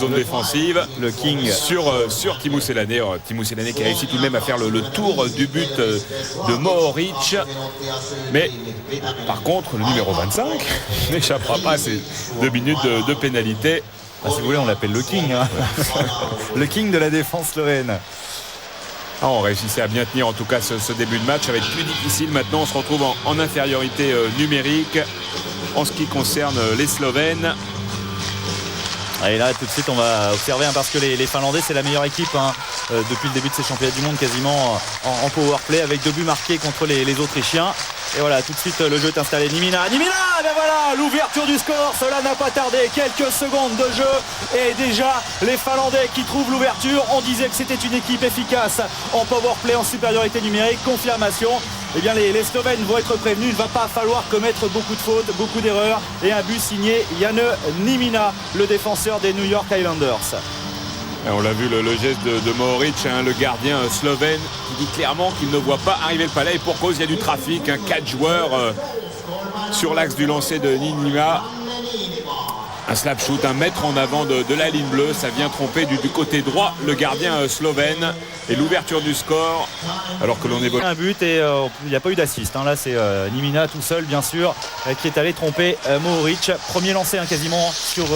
zone défensive. Le King sur Teemu Selanne. Teemu Selanne qui a réussi tout de même à faire le tour du but de Mohoric. Mais par contre, le numéro 25 n'échappera pas à ces 2 minutes de pénalité. Ah, si vous voulez, on l'appelle le King. Hein. Le King de la défense slovène. On réussissait à bien tenir en tout cas ce début de match. Ça va être plus difficile maintenant. On se retrouve en infériorité numérique en ce qui concerne les Slovènes. Et là tout de suite on va observer parce que les Finlandais c'est la meilleure équipe depuis le début de ces championnats du monde quasiment en powerplay avec 2 buts marqués contre les Autrichiens. Et voilà, tout de suite le jeu est installé. Nimina, ben voilà, l'ouverture du score, cela n'a pas tardé, quelques secondes de jeu et déjà les Finlandais qui trouvent l'ouverture. On disait que c'était une équipe efficace en powerplay, en supériorité numérique, confirmation. Eh bien les Slovènes vont être prévenus, il ne va pas falloir commettre beaucoup de fautes, beaucoup d'erreurs et un but signé Jan Nimina, le défenseur des New York Islanders. Et on l'a vu le geste de Mohoric, le gardien slovène qui dit clairement qu'il ne voit pas arriver le palais et pour cause il y a du trafic, 4 joueurs sur l'axe du lancer de Nimina. Un slap shoot, un mètre en avant de la ligne bleue, ça vient tromper du côté droit le gardien slovène et l'ouverture du score alors que l'on est un but et il n'y a pas eu d'assist. Là c'est Nimina tout seul bien sûr qui est allé tromper Mohoric. Premier lancé quasiment sur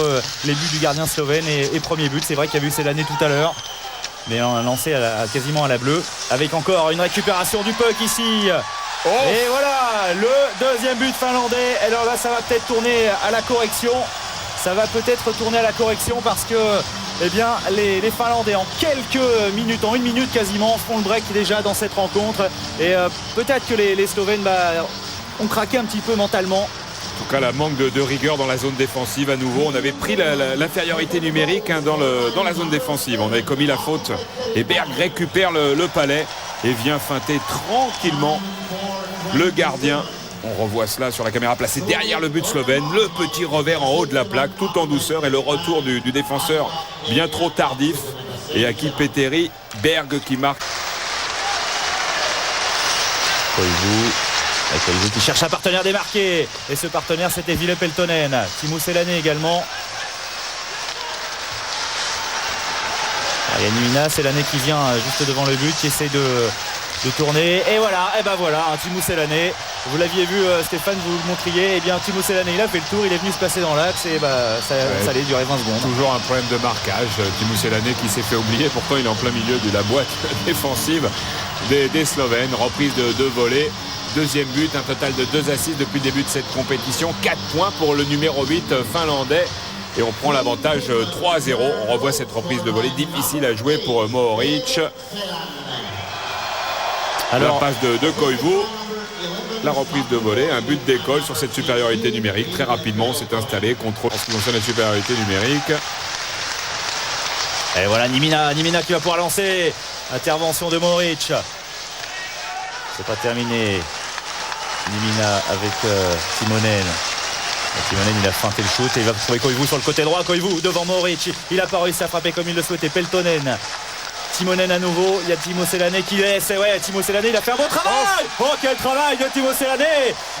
les buts du gardien slovène et premier but. C'est vrai qu'il y a eu Selanne tout à l'heure. Mais un lancé quasiment à la bleue avec encore une récupération du puck ici. Et voilà le deuxième but finlandais. Alors là ça va peut-être tourner à la correction. Ça va peut-être tourner à la correction parce que eh bien, les Finlandais en quelques minutes, en 1 minute quasiment, font le break déjà dans cette rencontre. Et peut-être que les Slovènes ont craqué un petit peu mentalement. En tout cas, la manque de rigueur dans la zone défensive à nouveau. On avait pris l'infériorité numérique dans la zone défensive. On avait commis la faute et Berg récupère le palais et vient feinter tranquillement le gardien. On revoit cela sur la caméra placée derrière le but slovène. Le petit revers en haut de la plaque, tout en douceur. Et le retour du défenseur bien trop tardif. Et Aki Petteri, Berg qui marque. Koivu qui cherche un partenaire démarqué. Et ce partenaire, c'était Ville Peltonen. Teemu Selanne également. Il y a Nimina, Selanne qui vient juste devant le but, qui essaie de tourner. Et voilà, Teemu Selanne. Vous l'aviez vu Stéphane, vous le montriez. Et bien Teemu Selanne, il a fait le tour, il est venu se placer dans l'axe et ça allait durer 20 secondes. Toujours un problème de marquage. Teemu Selanne qui s'est fait oublier, pourtant il est en plein milieu de la boîte défensive des Slovènes. Reprise de volée. Deuxième but, un total de 2 assists depuis le début de cette compétition. 4 points pour le numéro 8 finlandais. Et on prend l'avantage 3-0. On revoit cette reprise de volée difficile à jouer pour Mohoric. Alors, la passe de Koivu. La reprise de volée, un but d'école sur cette supériorité numérique. Très rapidement, on s'est installé contre en ce qui concerne la supériorité numérique. Et voilà Nimina qui va pouvoir lancer. Intervention de Mohoric. C'est pas terminé. Nimina avec Timonen. Timonen il a feinté le shoot et il va trouver Koivu sur le côté droit. Koivu devant Mohoric. Il a pas réussi à frapper comme il le souhaitait. Peltonen. Timonen à nouveau, il y a Teemu Selanne qui laisse. Ouais, Teemu Selanne, il a fait un bon travail. Oh, quel travail de Teemu Selanne.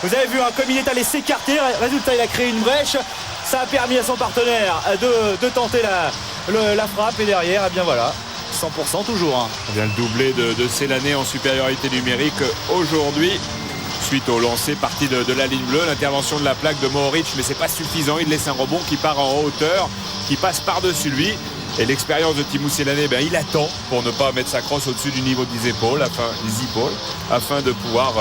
Vous avez vu comme il est allé s'écarter. Résultat, il a créé une brèche. Ça a permis à son partenaire de tenter la frappe. Et derrière, eh bien voilà, 100% toujours. Bien le doublé de Selanne en supériorité numérique aujourd'hui. Suite au lancer parti de la ligne bleue, l'intervention de la plaque de Mohoric, mais c'est pas suffisant. Il laisse un rebond qui part en hauteur, qui passe par-dessus lui. Et l'expérience de Teemu Selanne, il attend pour ne pas mettre sa crosse au-dessus du niveau des épaules, afin de pouvoir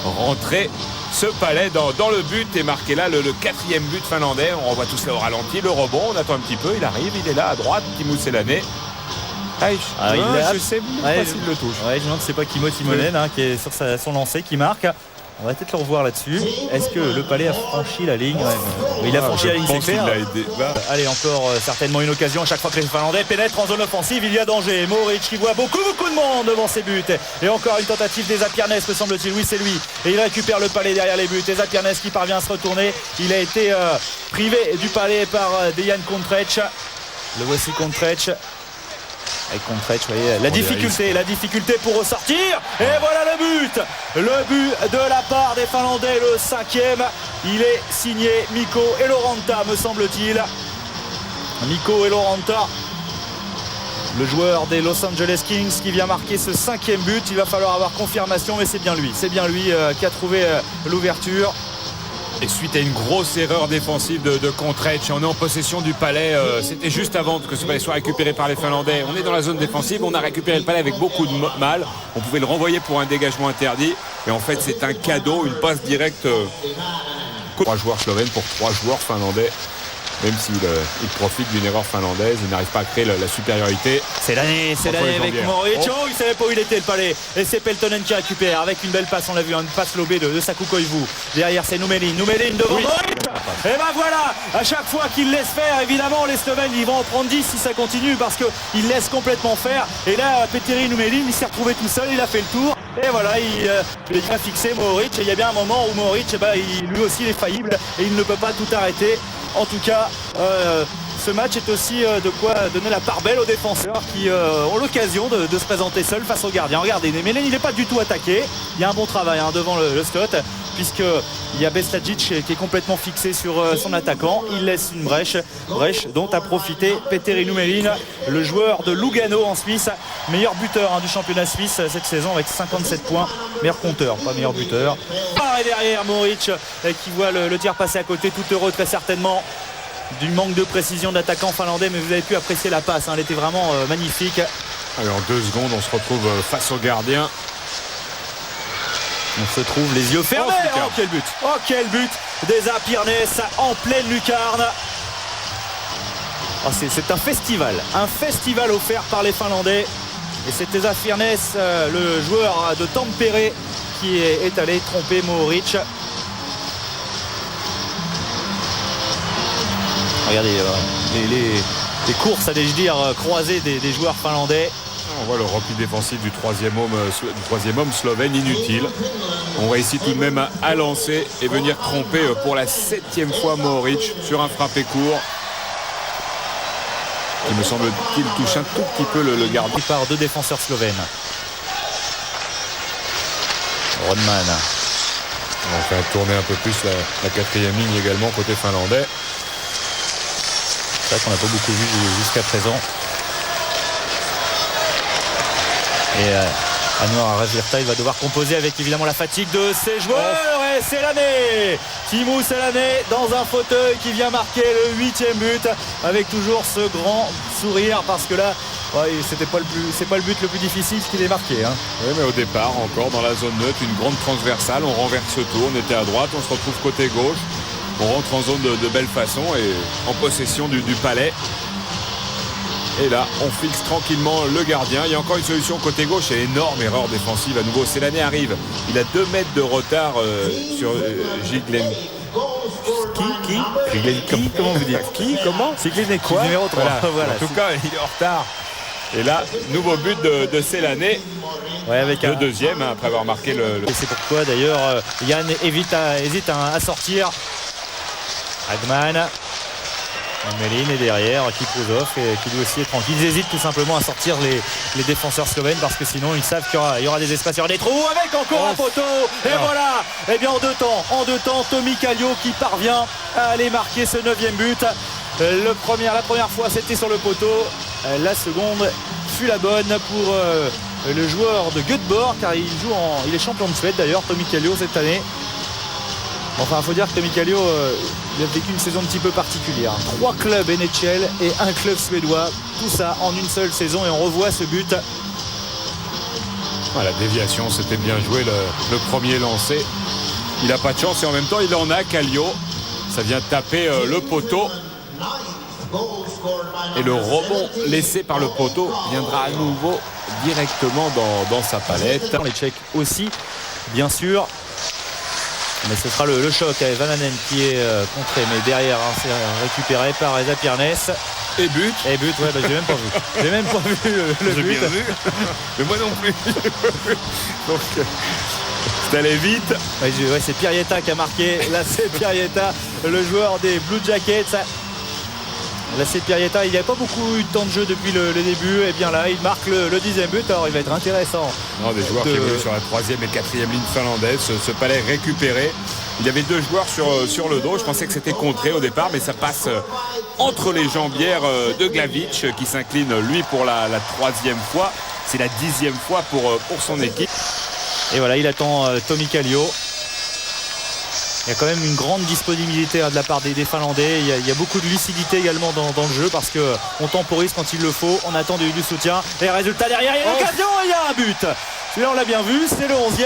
rentrer ce palais dans le but et marquer là le 4e but finlandais. On revoit tout cela au ralenti, le rebond, on attend un petit peu, il arrive, il est là à droite, Teemu Selanne. Je sais pas s'il le touche. Je me demande si c'est pas Kimmo Timonen qui est sur son lancer qui marque. On va peut-être le revoir là-dessus. Est-ce que le palais a franchi la ligne? Il a franchi la ligne, c'est clair. Allez, encore certainement une occasion. À chaque fois que les Finlandais pénètrent en zone offensive, il y a danger. Mohoric qui voit beaucoup de monde devant ses buts. Et encore une tentative des Zapiernes, me semble-t-il. Oui, c'est lui. Et il récupère le palais derrière les buts. Et Zapiernes qui parvient à se retourner. Il a été privé du palais par Dejan Kontrec. Le voici Kontrec. Avec Kontrec, vous voyez, la difficulté pour ressortir. Et voilà le but de la part des Finlandais, le 5e. Il est signé Mikko Eloranta, me semble-t-il. Mikko Eloranta, le joueur des Los Angeles Kings qui vient marquer ce 5e but. Il va falloir avoir confirmation, mais c'est bien lui qui a trouvé l'ouverture. Et suite à une grosse erreur défensive de Kontrec, on est en possession du palais. C'était juste avant que ce palais soit récupéré par les Finlandais. On est dans la zone défensive, on a récupéré le palais avec beaucoup de mal. On pouvait le renvoyer pour un dégagement interdit. Et en fait, c'est un cadeau, une passe directe. 3 joueurs slovènes pour 3 joueurs finlandais. Même s'il profite d'une erreur finlandaise, il n'arrive pas à créer la supériorité. C'est l'année avec Mohoric. Oh, il ne savait pas où il était le palais. Et c'est Peltonen qui récupère avec une belle passe. On l'a vu, une passe lobée de Saku Koivu. Derrière, c'est Numelin devant Mohoric. Et ben voilà, à chaque fois qu'il laisse faire, évidemment, les Slovènes, ils vont en prendre 10 si ça continue parce qu'il laisse complètement faire. Et là, Petteri Numelin, il s'est retrouvé tout seul, il a fait le tour. Et voilà, il a fixé Mohoric. Et il y a bien un moment où Mohoric, lui aussi, il est faillible et il ne peut pas tout arrêter. En tout cas, ce match est aussi de quoi donner la part belle aux défenseurs qui ont l'occasion de se présenter seuls face aux gardiens. Regardez, Nemelin, il n'est pas du tout attaqué. Il y a un bon travail devant le slot, puisqu'il y a Beslagic qui est complètement fixé sur son attaquant. Il laisse une brèche dont a profité Petteri Numelin, le joueur de Lugano en Suisse, meilleur buteur du championnat suisse cette saison avec 57 points. Meilleur compteur, pas meilleur buteur. Et derrière Mohoric qui voit le tir passer à côté, tout heureux très certainement du manque de précision d'attaquant finlandais, mais vous avez pu apprécier la passe, elle était vraiment magnifique. Allez, en 2 secondes on se retrouve face au gardien. On se trouve les yeux fermés. Quel but d'Esa Pirnes en pleine lucarne. C'est un festival offert par les Finlandais, et c'est Esa Pirnes, le joueur de Tampere, qui est allé tromper Mohoric. Regardez les courses, allais-je dire, croisées des joueurs finlandais. On voit le repli défensif du troisième homme slovène inutile. On réussit tout de même à lancer et venir tromper pour la 7e fois Mohoric sur un frappé court qui, me semble-t-il, touche un tout petit peu le gardien. Par 2 défenseurs slovènes. Rodman. On va tourner un peu plus la 4e ligne également côté finlandais. C'est vrai qu'on n'a pas beaucoup vu jusqu'à présent. Et Anwar Ravirta, il va devoir composer avec évidemment la fatigue de ses joueurs. Et c'est l'année Teemu Selanne dans un fauteuil qui vient marquer le 8e but avec toujours ce grand sourire, parce que là c'est pas le but le plus difficile qu'il ait marqué. Oui, mais au départ, encore dans la zone neutre, une grande transversale, on renverse ce tour, on était à droite, on se retrouve côté gauche, on rentre en zone de belle façon et en possession du palais. Et là, on fixe tranquillement le gardien. Il y a encore une solution côté gauche. Et énorme erreur défensive à nouveau. Selanne arrive. Il a 2 mètres de retard sur Jiglen. Comment vous dites? Comment Jiglen quoi? Numéro 3. Voilà. En tout cas, il est en retard. Et là, nouveau but de Selanne. Avec le 2e, après avoir marqué le... Et c'est pourquoi d'ailleurs Yann hésite à sortir. Hagman. Numelin est derrière, Kipozov, et qui lui aussi est tranquille. Ils hésitent tout simplement à sortir les défenseurs slovènes, parce que sinon ils savent qu'il y aura des espaces, il y aura des trous, avec encore un poteau. Et voilà, et bien en deux temps, Tommy Kallio qui parvient à aller marquer ce 9e but. La première fois c'était sur le poteau, la seconde fut la bonne pour le joueur de Göteborg, car il est champion de Suède d'ailleurs, Tommy Kallio, cette année. Enfin, il faut dire que Tommy Kallio, il a vécu une saison un petit peu particulière. 3 clubs NHL et 1 club suédois. Tout ça en une seule saison, et on revoit ce but. La déviation, c'était bien joué, le premier lancé. Il n'a pas de chance, et en même temps, il en a, Kallio. Ça vient taper le poteau. Et le rebond laissé par le poteau viendra à nouveau directement dans sa palette. Les Tchèques aussi, bien sûr. Mais ce sera le choc avec Vananen qui est contré, mais derrière c'est récupéré par Esa Pirnes. Et but. J'ai même pas vu. J'ai même pas vu le but. Bien vu. Mais moi non plus. Donc c'est allé vite. C'est Pirjeta qui a marqué. Là c'est Pirjeta, le joueur des Blue Jackets. Là c'est Pirjeta, il n'y a pas beaucoup eu de temps de jeu depuis le début. Et bien là il marque le 10e but. Alors il va être intéressant. Des joueurs qui évoluent sur la 3e et 4e ligne finlandaise. Ce palais récupéré. Il y avait 2 joueurs sur le dos. Je pensais que c'était contré au départ, mais ça passe entre les jambières de Glavic qui s'incline lui pour la 3e fois. C'est la 10e fois pour son équipe. Et voilà, il attend Tommy Kallio. Il y a quand même une grande disponibilité de la part des Finlandais. Il y a beaucoup de lucidité également dans le jeu parce qu'on temporise quand il le faut. On attend du soutien. Et résultat derrière, il y a une occasion et il y a un but. Celui-là, on l'a bien vu, c'est le 11e.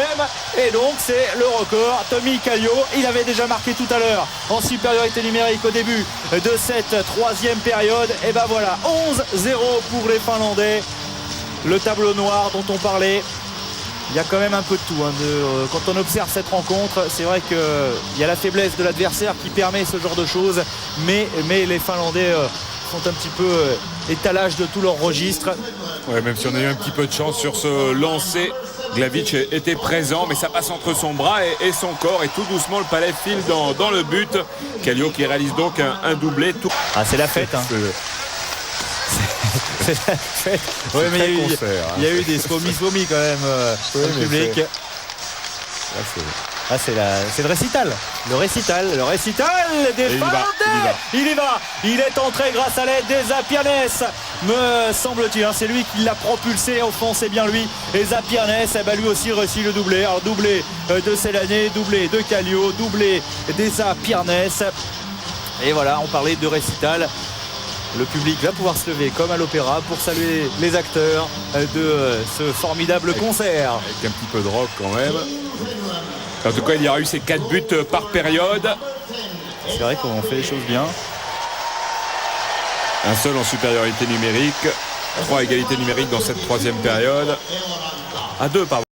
Et donc, c'est le record. Tommy Kallio, il avait déjà marqué tout à l'heure en supériorité numérique au début de cette 3e période. Et ben voilà, 11-0 pour les Finlandais. Le tableau noir dont on parlait. Il y a quand même un peu de tout quand on observe cette rencontre. C'est vrai qu'il y a la faiblesse de l'adversaire qui permet ce genre de choses, mais les Finlandais sont un petit peu étalage de tout leur registre. Ouais, même si on a eu un petit peu de chance sur ce lancer, Glavic était présent, mais ça passe entre son bras et son corps, et tout doucement le Palais file dans le but. Kallio qui réalise donc un doublé. C'est la fête. C'est la fête. Ouais, mais il y a eu des vomis quand même dans le public. C'est le récital. Le récital des Finlandais. Il y va. Il est entré grâce à l'aide des Zapiernes, me semble-t-il. C'est lui qui l'a propulsé au fond, c'est bien lui. Et Zapiernes, lui aussi réussit le doublé. Alors doublé de Selané, doublé de Kallio, doublé des Zapiernes. Et voilà, on parlait de récital. Le public va pouvoir se lever comme à l'opéra pour saluer les acteurs de ce formidable concert. Avec un petit peu de rock quand même. En tout cas, il y aura eu ces 4 buts par période. C'est vrai qu'on fait les choses bien. Un seul en supériorité numérique. 3 égalités numériques dans cette 3e période. 2, pardon.